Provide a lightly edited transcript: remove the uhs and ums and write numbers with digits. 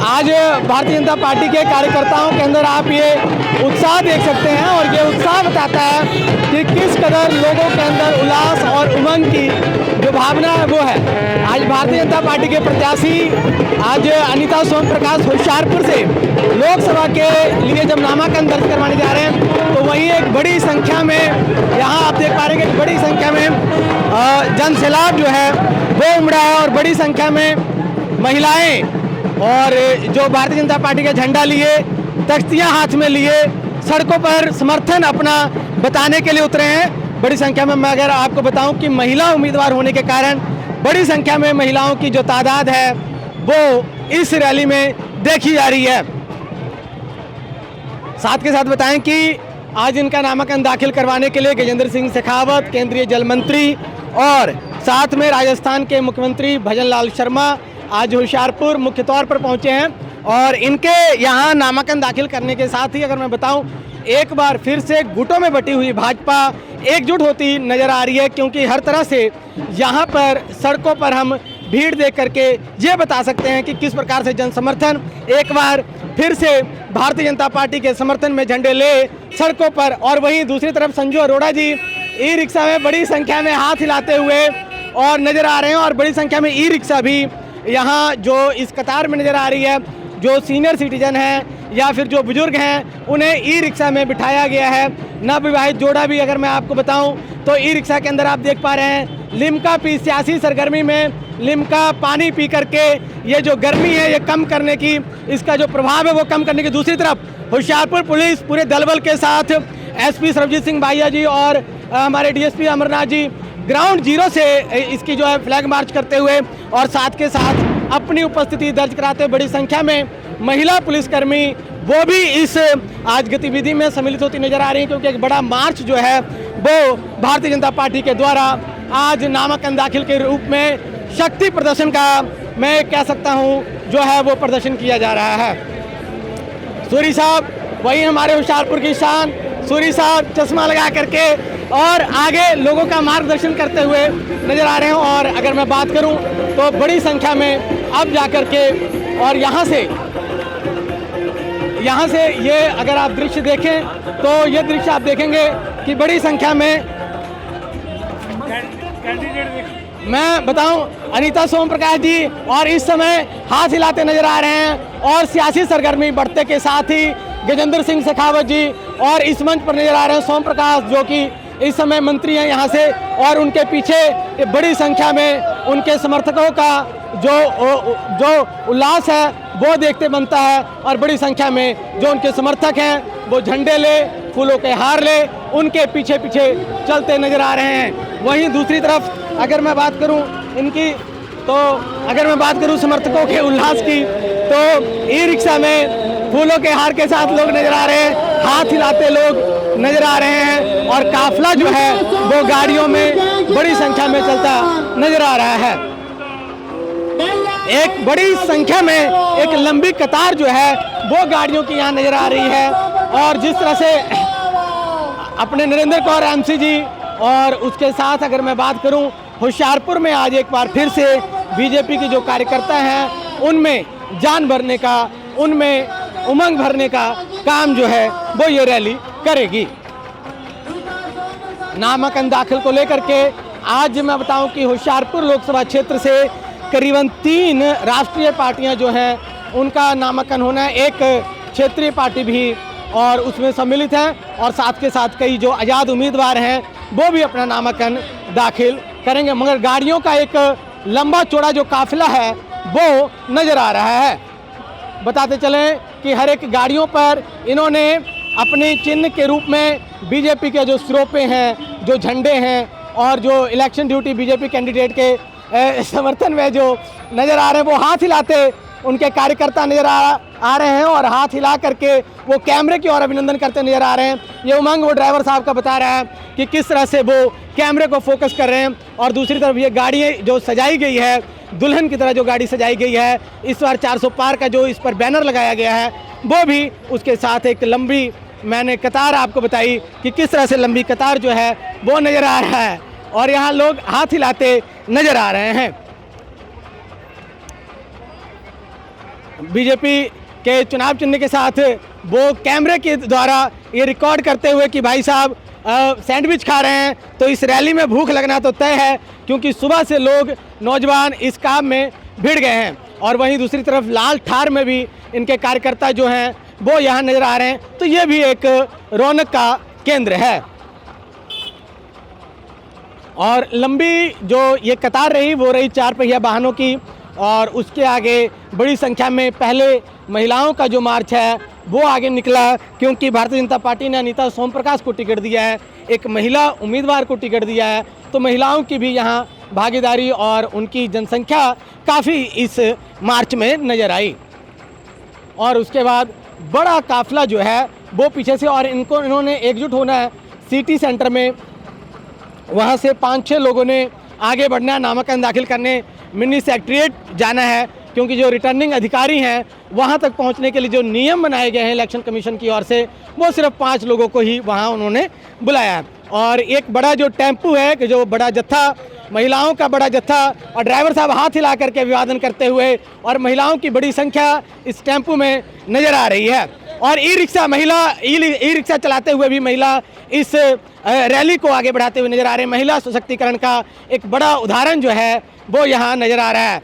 आज भारतीय जनता पार्टी के कार्यकर्ताओं के अंदर आप ये उत्साह देख सकते हैं और ये उत्साह बताता है कि किस कदर लोगों के अंदर उल्लास और उमंग की जो भावना है वो है। आज भारतीय जनता पार्टी के प्रत्याशी आज अनीता सोम प्रकाश होशियारपुर से लोकसभा के लिए जब नामांकन दर्ज करवाने जा रहे हैं तो वहीं एक बड़ी संख्या में यहाँ आप देख पा रहे हैं कि बड़ी संख्या में जनसैलाब जो है वो उमड़ा है और बड़ी संख्या में महिलाएं और जो भारतीय जनता पार्टी का झंडा लिए, तख्तियां हाथ में लिए सड़कों पर समर्थन अपना बताने के लिए उतरे हैं। बड़ी संख्या में मैं अगर आपको बताऊं कि महिला उम्मीदवार होने के कारण बड़ी संख्या में महिलाओं की जो तादाद है वो इस रैली में देखी जा रही है। साथ के साथ बताएं कि आज इनका नामांकन दाखिल करवाने के लिए गजेंद्र सिंह शेखावत, केंद्रीय जल मंत्री और साथ में राजस्थान के मुख्यमंत्री भजन लाल शर्मा आज होशियारपुर मुख्य तौर पर पहुंचे हैं। और इनके यहाँ नामांकन दाखिल करने के साथ ही अगर मैं बताऊं एक बार फिर से गुटों में बटी हुई भाजपा एकजुट होती नजर आ रही है, क्योंकि हर तरह से यहाँ पर सड़कों पर हम भीड़ देख करके ये बता सकते हैं कि किस प्रकार से जन समर्थन एक बार फिर से भारतीय जनता पार्टी के समर्थन में झंडे ले सड़कों पर। और वहीं दूसरी तरफ संजू अरोड़ा जी ई रिक्शा में बड़ी संख्या में हाथ हिलाते हुए और नजर आ रहे हैं और बड़ी संख्या में ई रिक्शा भी यहाँ जो इस कतार में नजर आ रही है। जो सीनियर सिटीजन हैं या फिर जो बुजुर्ग हैं उन्हें ई रिक्शा में बिठाया गया है। नवविवाहित जोड़ा भी अगर मैं आपको बताऊं तो ई रिक्शा के अंदर आप देख पा रहे हैं लिम्का पी, सियासी सरगर्मी में लिम्का पानी पी करके ये जो गर्मी है ये कम करने की, इसका जो प्रभाव है वो कम करने की। दूसरी तरफ होशियारपुर पुलिस पूरे दलबल के साथ एसपी सरबजीत सिंह भाइया जी और हमारे DSP Amarnath ji ground zero से इसकी जो है फ्लैग मार्च करते हुए और साथ के साथ अपनी उपस्थिति दर्ज कराते हुए बड़ी संख्या में महिला पुलिसकर्मी वो भी इस आज गतिविधि में सम्मिलित होती नजर आ रही है, क्योंकि एक बड़ा मार्च जो है वो भारतीय जनता पार्टी के द्वारा आज नामांकन दाखिल के रूप में शक्ति प्रदर्शन का मैं कह सकता हूं जो है वो प्रदर्शन किया जा रहा है। सूरी साहब वही हमारे होशियारपुर की शान, सूरी साहब चश्मा लगा करके और आगे लोगों का मार्गदर्शन करते हुए नजर आ रहे हैं। और अगर मैं बात करूं तो बड़ी संख्या में अब जाकर के और यहाँ से ये अगर आप दृश्य देखें तो ये दृश्य आप देखेंगे कि बड़ी संख्या में मैं बताऊं अनीता सोम प्रकाश जी और इस समय हाथ हिलाते नजर आ रहे हैं और सियासी सरगर्मी बढ़ते के साथ ही गजेंद्र सिंह शेखावत जी और इस मंच पर नजर आ रहे हैं सोम प्रकाश जो कि इस समय मंत्री हैं यहाँ से, और उनके पीछे बड़ी संख्या में उनके समर्थकों का जो उल्लास है वो देखते बनता है। और बड़ी संख्या में जो उनके समर्थक हैं वो झंडे ले, फूलों के हार ले उनके पीछे पीछे चलते नजर आ रहे हैं। वहीं दूसरी तरफ अगर मैं बात करूं इनकी तो अगर मैं बात करूं समर्थकों के उल्लास की तो ई रिक्शा में फूलों के हार के साथ लोग नजर आ रहे हैं, हाथ हिलाते लोग नजर आ रहे हैं और काफिला जो है वो गाड़ियों में बड़ी संख्या में चलता नजर आ रहा है। एक बड़ी संख्या में एक लंबी कतार जो है वो गाड़ियों की यहाँ नजर आ रही है। और जिस तरह से अपने नरेंद्र कौर एमसी जी और उसके साथ अगर मैं बात करूं होशियारपुर में आज एक बार फिर से बीजेपी के जो कार्यकर्ता हैं उनमें जान भरने का, उनमें उमंग भरने का काम जो है वो ये रैली करेगी। नामांकन दाखिल को लेकर के आज मैं बताऊं कि होशियारपुर लोकसभा क्षेत्र से करीबन 3 राष्ट्रीय पार्टियां जो हैं उनका नामांकन होना है। एक क्षेत्रीय पार्टी भी और उसमें सम्मिलित हैं और साथ के साथ कई जो आज़ाद उम्मीदवार हैं वो भी अपना नामांकन दाखिल करेंगे। मगर गाड़ियों का एक लंबा चौड़ा जो काफिला है वो नज़र आ रहा है। बताते चलें कि हर एक गाड़ियों पर इन्होंने अपने चिन्ह के रूप में बीजेपी के जो सिरोपे हैं, जो झंडे हैं और जो इलेक्शन ड्यूटी बीजेपी कैंडिडेट के समर्थन में जो नज़र आ रहे हैं वो हाथ हिलाते उनके कार्यकर्ता नज़र आ रहे हैं और हाथ हिला करके वो कैमरे की ओर अभिनंदन करते नज़र आ रहे हैं। ये उमंग वो ड्राइवर साहब का बता रहा है कि किस तरह से वो कैमरे को फोकस कर रहे हैं। और दूसरी तरफ ये गाड़ियाँ जो सजाई गई है, दुल्हन की तरह जो गाड़ी सजाई गई है, इस बार 400 पार का जो इस पर बैनर लगाया गया है वो भी उसके साथ एक लंबी मैंने कतार आपको बताई कि किस तरह से लंबी कतार जो है वो नज़र आ रहा है और यहाँ लोग हाथ हिलाते नज़र आ रहे हैं। बीजेपी के चुनाव चिन्ह के साथ वो कैमरे के द्वारा ये रिकॉर्ड करते हुए कि भाई साहब सैंडविच खा रहे हैं, तो इस रैली में भूख लगना तो तय है, क्योंकि सुबह से लोग नौजवान इस काम में भिड़ गए हैं। और वहीं दूसरी तरफ लाल ठार में भी इनके कार्यकर्ता जो हैं वो यहाँ नज़र आ रहे हैं, तो ये भी एक रौनक का केंद्र है। और लंबी जो ये कतार रही वो रही 4 पहिया वाहनों की, और उसके आगे बड़ी संख्या में पहले महिलाओं का जो मार्च है वो आगे निकला, क्योंकि भारतीय जनता पार्टी ने अनीता सोम प्रकाश को टिकट दिया है, एक महिला उम्मीदवार को टिकट दिया है, तो महिलाओं की भी यहाँ भागीदारी और उनकी जनसंख्या काफ़ी इस मार्च में नज़र आई। और उसके बाद बड़ा काफिला जो है वो पीछे से, और इन्होंने एकजुट होना है सिटी सेंटर में, वहाँ से 5-6 लोगों ने आगे बढ़ना है, नामांकन दाखिल करने मिनी सेक्रेटरीट जाना है, क्योंकि जो रिटर्निंग अधिकारी हैं वहाँ तक पहुँचने के लिए जो नियम बनाए गए हैं इलेक्शन कमीशन की ओर से, वो सिर्फ 5 लोगों को ही वहाँ उन्होंने बुलाया है। और एक बड़ा जो टेम्पू है कि जो बड़ा जत्था, महिलाओं का बड़ा जत्था, और ड्राइवर साहब हाथ हिला करके अभिवादन करते हुए, और महिलाओं की बड़ी संख्या इस टेम्पू में नज़र आ रही है। और ई रिक्शा चलाते हुए भी महिला इस रैली को आगे बढ़ाते हुए नज़र आ रहे हैं। महिला सशक्तिकरण का एक बड़ा उदाहरण जो है वो यहाँ नज़र आ रहा है।